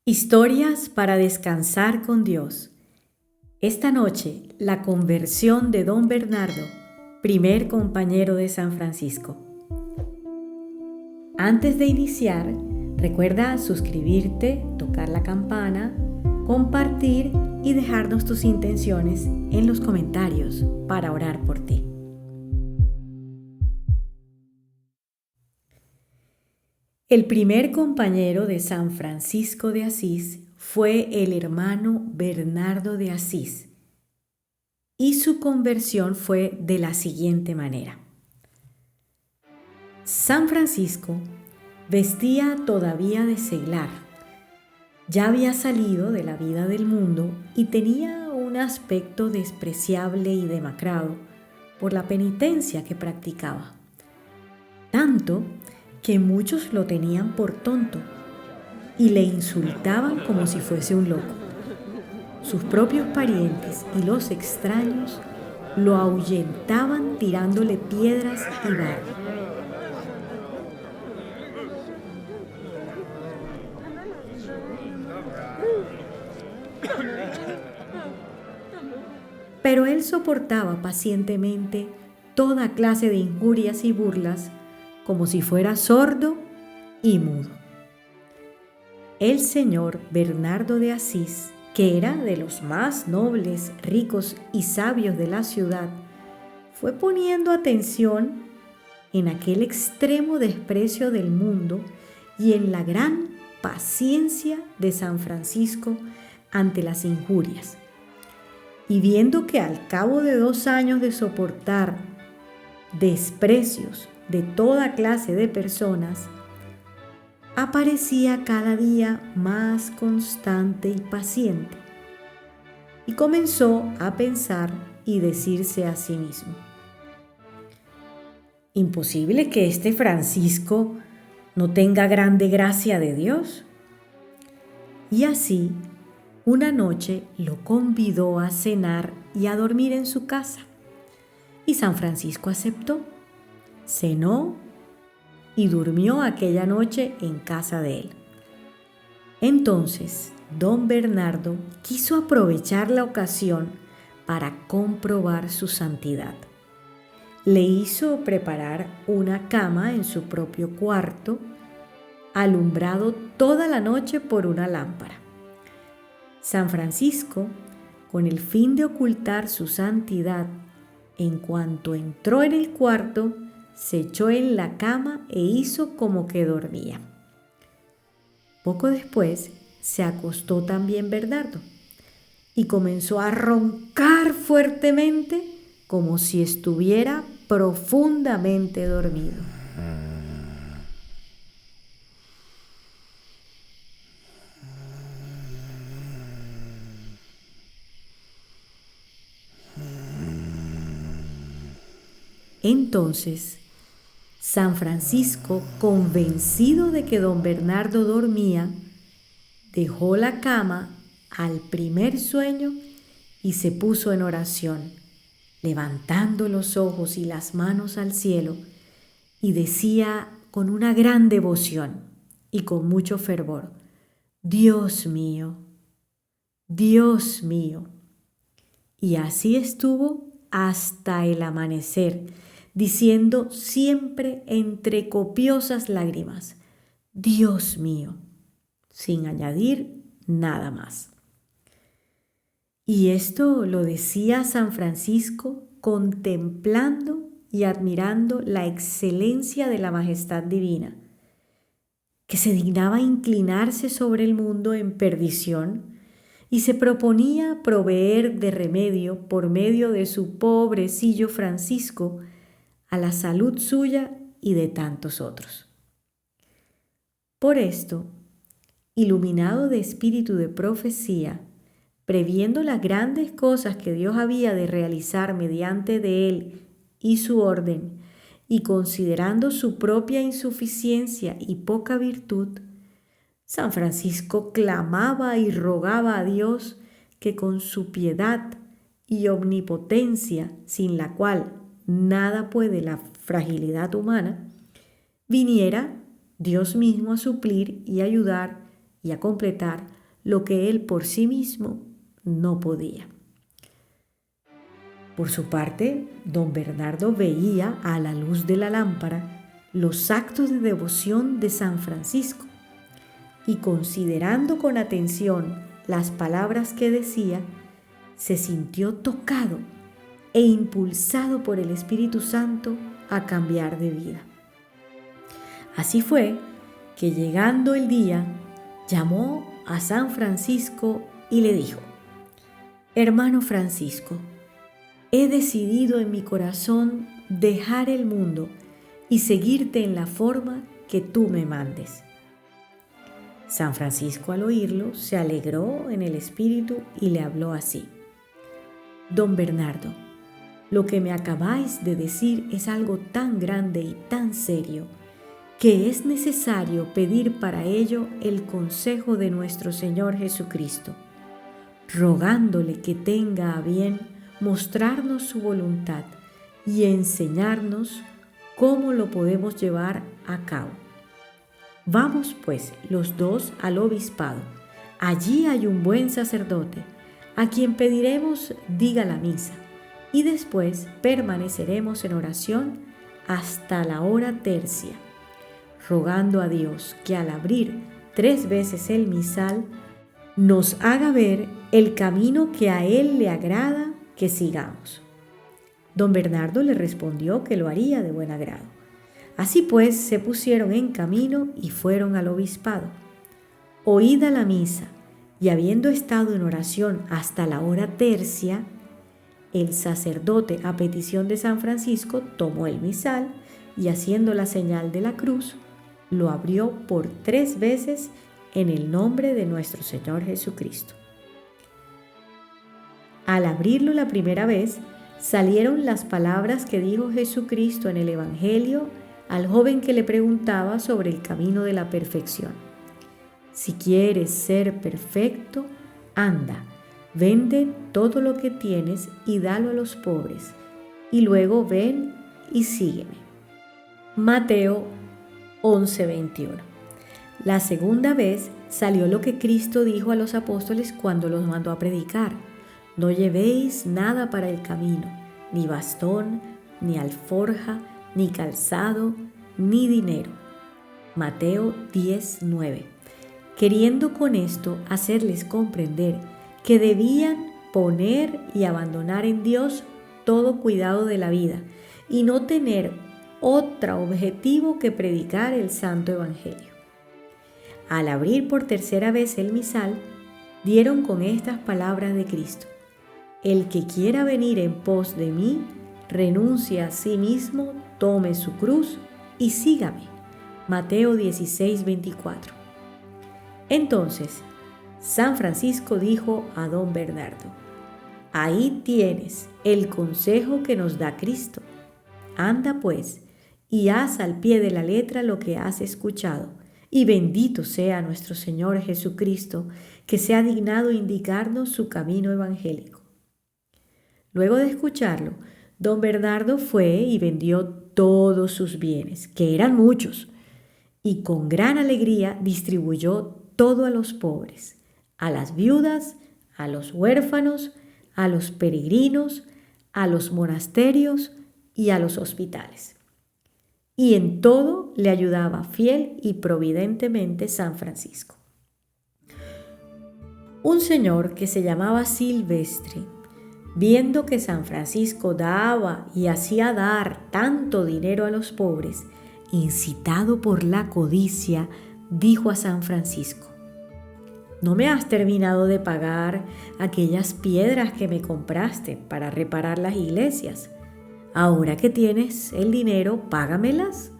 Historias para descansar con Dios. Esta noche, la conversión de Don Bernardo, primer compañero de San Francisco. Antes de iniciar, recuerda suscribirte, tocar la campana, compartir y dejarnos tus intenciones en los comentarios para orar por ti. El primer compañero de San Francisco de Asís fue el hermano Bernardo de Asís, y su conversión fue de la siguiente manera. San Francisco vestía todavía de seglar, ya había salido de la vida del mundo y tenía un aspecto despreciable y demacrado por la penitencia que practicaba, tanto que muchos lo tenían por tonto y le insultaban como si fuese un loco. Sus propios parientes y los extraños lo ahuyentaban tirándole piedras y barro. Pero él soportaba pacientemente toda clase de injurias y burlas como si fuera sordo y mudo. El señor Bernardo de Asís, que era de los más nobles, ricos y sabios de la ciudad, fue poniendo atención en aquel extremo desprecio del mundo y en la gran paciencia de San Francisco ante las injurias. Y viendo que al cabo de 2 años de soportar desprecios de toda clase de personas, aparecía cada día más constante y paciente, y comenzó a pensar y decirse a sí mismo: imposible que este Francisco no tenga grande gracia de Dios. Y así, una noche lo convidó a cenar y a dormir en su casa, y San Francisco aceptó. Cenó y durmió aquella noche en casa de él. Entonces, don Bernardo quiso aprovechar la ocasión para comprobar su santidad. Le hizo preparar una cama en su propio cuarto, alumbrado toda la noche por una lámpara. San Francisco, con el fin de ocultar su santidad, en cuanto entró en el cuarto, se echó en la cama e hizo como que dormía. Poco después se acostó también Bernardo y comenzó a roncar fuertemente como si estuviera profundamente dormido. Entonces, San Francisco, convencido de que don Bernardo dormía, dejó la cama al primer sueño y se puso en oración, levantando los ojos y las manos al cielo, y decía con una gran devoción y con mucho fervor: Dios mío, Dios mío. Y así estuvo hasta el amanecer, diciendo siempre entre copiosas lágrimas: Dios mío, sin añadir nada más. Y esto lo decía San Francisco contemplando y admirando la excelencia de la majestad divina, que se dignaba inclinarse sobre el mundo en perdición y se proponía proveer de remedio por medio de su pobrecillo Francisco a la salud suya y de tantos otros. Por esto, iluminado de espíritu de profecía, previendo las grandes cosas que Dios había de realizar mediante de él y su orden, y considerando su propia insuficiencia y poca virtud, San Francisco clamaba y rogaba a Dios que con su piedad y omnipotencia, sin la cual nada puede la fragilidad humana, viniera Dios mismo a suplir y ayudar y a completar lo que él por sí mismo no podía. Por su parte, don Bernardo veía a la luz de la lámpara los actos de devoción de San Francisco y, considerando con atención las palabras que decía, se sintió tocado e impulsado por el Espíritu Santo a cambiar de vida. Así fue que, llegando el día, llamó a San Francisco y le dijo: «Hermano Francisco, he decidido en mi corazón dejar el mundo y seguirte en la forma que tú me mandes». San Francisco, al oírlo, se alegró en el espíritu y le habló así: «Don Bernardo, lo que me acabáis de decir es algo tan grande y tan serio que es necesario pedir para ello el consejo de nuestro Señor Jesucristo, rogándole que tenga a bien mostrarnos su voluntad y enseñarnos cómo lo podemos llevar a cabo. Vamos pues los dos al obispado. Allí hay un buen sacerdote, a quien pediremos diga la misa, y después permaneceremos en oración hasta la hora tercia, rogando a Dios que al abrir 3 veces el misal nos haga ver el camino que a Él le agrada que sigamos». Don Bernardo le respondió que lo haría de buen agrado. Así pues, se pusieron en camino y fueron al obispado. Oída la misa y habiendo estado en oración hasta la hora tercia, el sacerdote, a petición de San Francisco, tomó el misal y, haciendo la señal de la cruz, lo abrió por 3 veces en el nombre de nuestro Señor Jesucristo. Al abrirlo la primera vez, salieron las palabras que dijo Jesucristo en el Evangelio al joven que le preguntaba sobre el camino de la perfección: «Si quieres ser perfecto, anda, vende todo lo que tienes y dalo a los pobres, y luego ven y sígueme». Mateo 11:21. La segunda vez salió lo que Cristo dijo a los apóstoles cuando los mandó a predicar: «No llevéis nada para el camino, ni bastón, ni alforja, ni calzado, ni dinero». Mateo 10:9. Queriendo con esto hacerles comprender que debían poner y abandonar en Dios todo cuidado de la vida y no tener otro objetivo que predicar el Santo Evangelio. Al abrir por tercera vez el misal, dieron con estas palabras de Cristo: «El que quiera venir en pos de mí, renuncie a sí mismo, tome su cruz y sígame». Mateo 16:24. Entonces, San Francisco dijo a don Bernardo: «Ahí tienes el consejo que nos da Cristo. Anda pues y haz al pie de la letra lo que has escuchado, y bendito sea nuestro Señor Jesucristo, que se ha dignado indicarnos su camino evangélico». Luego de escucharlo, don Bernardo fue y vendió todos sus bienes, que eran muchos, y con gran alegría distribuyó todo a los pobres, a las viudas, a los huérfanos, a los peregrinos, a los monasterios y a los hospitales. Y en todo le ayudaba fiel y providentemente San Francisco. Un señor que se llamaba Silvestre, viendo que San Francisco daba y hacía dar tanto dinero a los pobres, incitado por la codicia, dijo a San Francisco: «¿No me has terminado de pagar aquellas piedras que me compraste para reparar las iglesias? Ahora que tienes el dinero, págamelas».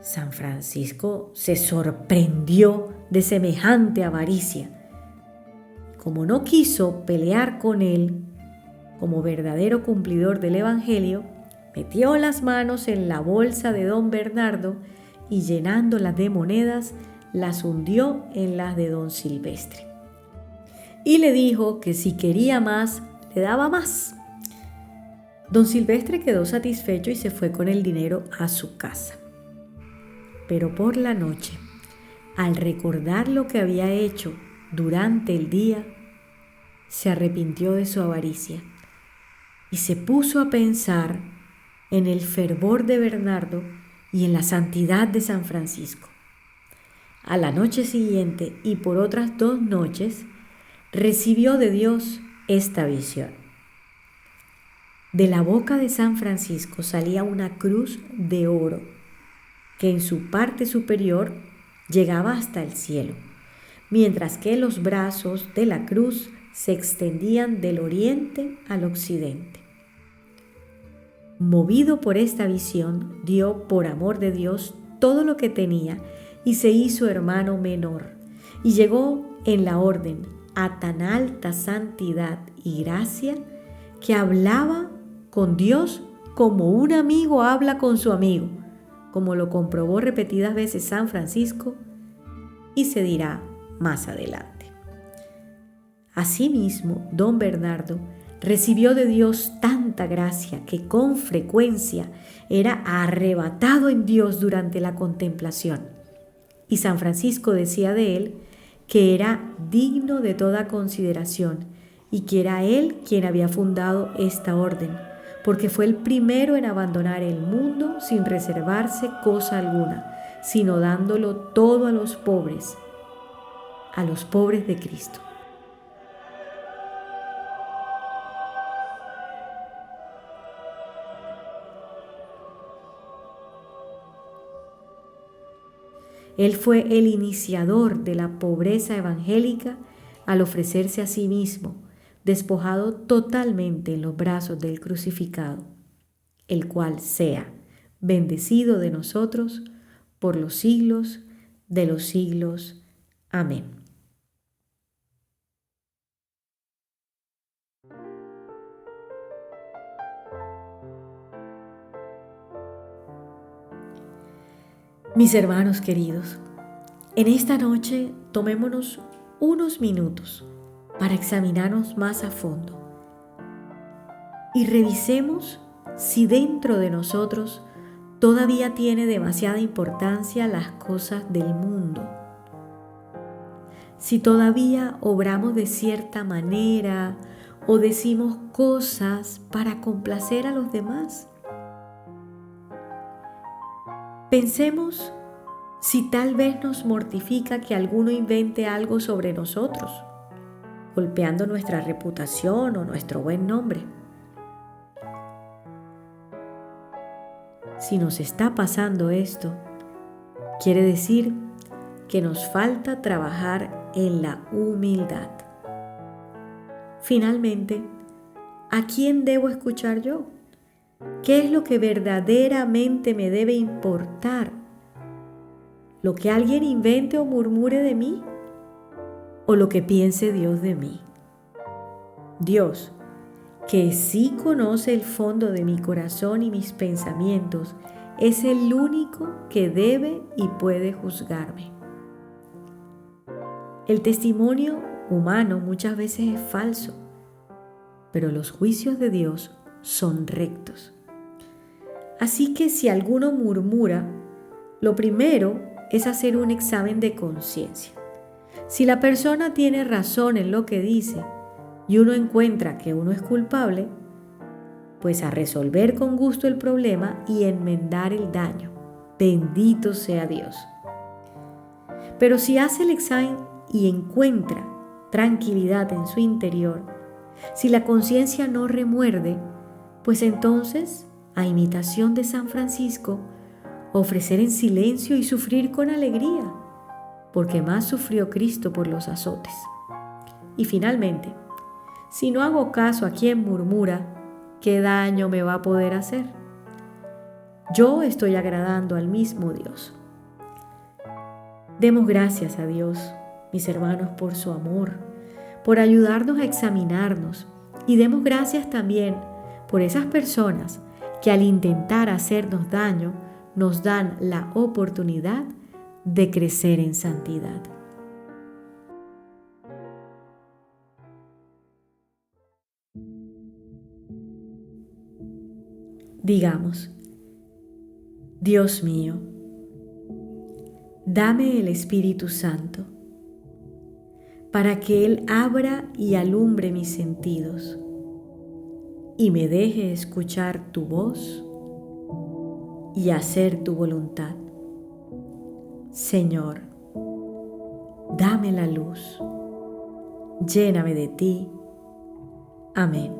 San Francisco se sorprendió de semejante avaricia. Como no quiso pelear con él, como verdadero cumplidor del Evangelio, metió las manos en la bolsa de don Bernardo y, llenándolas de monedas, las hundió en las de don Silvestre. Y le dijo que si quería más, le daba más. Don Silvestre quedó satisfecho y se fue con el dinero a su casa. Pero por la noche, al recordar lo que había hecho durante el día, se arrepintió de su avaricia y se puso a pensar en el fervor de Bernardo y en la santidad de San Francisco. A la noche siguiente y por otras 2 noches, recibió de Dios esta visión. De la boca de San Francisco salía una cruz de oro que en su parte superior llegaba hasta el cielo, mientras que los brazos de la cruz se extendían del oriente al occidente. Movido por esta visión, dio por amor de Dios todo lo que tenía y se hizo hermano menor, y llegó en la orden a tan alta santidad y gracia que hablaba con Dios como un amigo habla con su amigo, como lo comprobó repetidas veces San Francisco y se dirá más adelante. Asimismo, don Bernardo recibió de Dios tanta gracia que con frecuencia era arrebatado en Dios durante la contemplación. Y San Francisco decía de él que era digno de toda consideración y que era él quien había fundado esta orden, porque fue el primero en abandonar el mundo sin reservarse cosa alguna, sino dándolo todo a los pobres de Cristo. Él fue el iniciador de la pobreza evangélica al ofrecerse a sí mismo, despojado totalmente en los brazos del crucificado, el cual sea bendecido de nosotros por los siglos de los siglos. Amén. Mis hermanos queridos, en esta noche tomémonos unos minutos para examinarnos más a fondo y revisemos si dentro de nosotros todavía tiene demasiada importancia las cosas del mundo, si todavía obramos de cierta manera o decimos cosas para complacer a los demás. Pensemos si tal vez nos mortifica que alguno invente algo sobre nosotros, golpeando nuestra reputación o nuestro buen nombre. Si nos está pasando esto, quiere decir que nos falta trabajar en la humildad. Finalmente, ¿a quién debo escuchar yo? ¿Qué es lo que verdaderamente me debe importar? ¿Lo que alguien invente o murmure de mí? ¿O lo que piense Dios de mí? Dios, que sí conoce el fondo de mi corazón y mis pensamientos, es el único que debe y puede juzgarme. El testimonio humano muchas veces es falso, pero los juicios de Dios son rectos. Así que si alguno murmura, lo primero es hacer un examen de conciencia. Si la persona tiene razón en lo que dice y uno encuentra que uno es culpable, pues a resolver con gusto el problema y enmendar el daño. Bendito sea Dios. Pero si hace el examen y encuentra tranquilidad en su interior, si la conciencia no remuerde, pues entonces, a imitación de San Francisco, ofrecer en silencio y sufrir con alegría, porque más sufrió Cristo por los azotes. Y finalmente, si no hago caso a quien murmura, ¿qué daño me va a poder hacer? Yo estoy agradando al mismo Dios. Demos gracias a Dios, mis hermanos, por su amor, por ayudarnos a examinarnos, y demos gracias también por esas personas que al intentar hacernos daño nos dan la oportunidad de crecer en santidad. Digamos: Dios mío, Dame el Espíritu Santo, para que Él abra y alumbre mis sentidos y me deje escuchar tu voz y hacer tu voluntad. Señor, dame la luz, lléname de ti. Amén.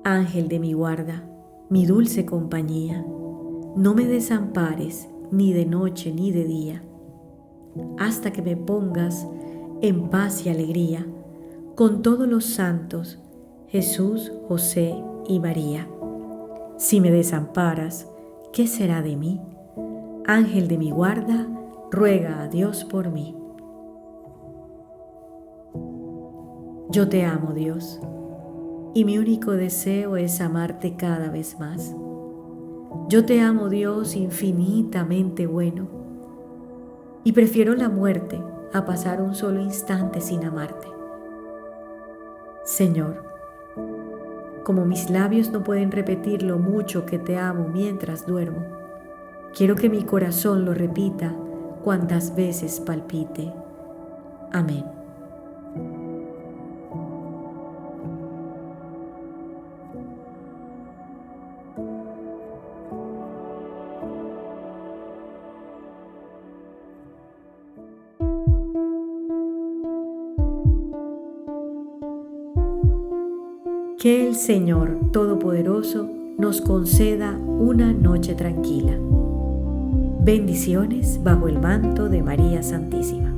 Ángel de mi guarda, mi dulce compañía, no me desampares ni de noche ni de día, hasta que me pongas en paz y alegría con todos los santos, Jesús, José y María. Si me desamparas, ¿qué será de mí? Ángel de mi guarda, ruega a Dios por mí. Yo te amo, Dios, y mi único deseo es amarte cada vez más. Yo te amo, Dios, infinitamente bueno, y prefiero la muerte a pasar un solo instante sin amarte. Señor, como mis labios no pueden repetir lo mucho que te amo mientras duermo, quiero que mi corazón lo repita cuantas veces palpite. Amén. Que el Señor Todopoderoso nos conceda una noche tranquila. Bendiciones bajo el manto de María Santísima.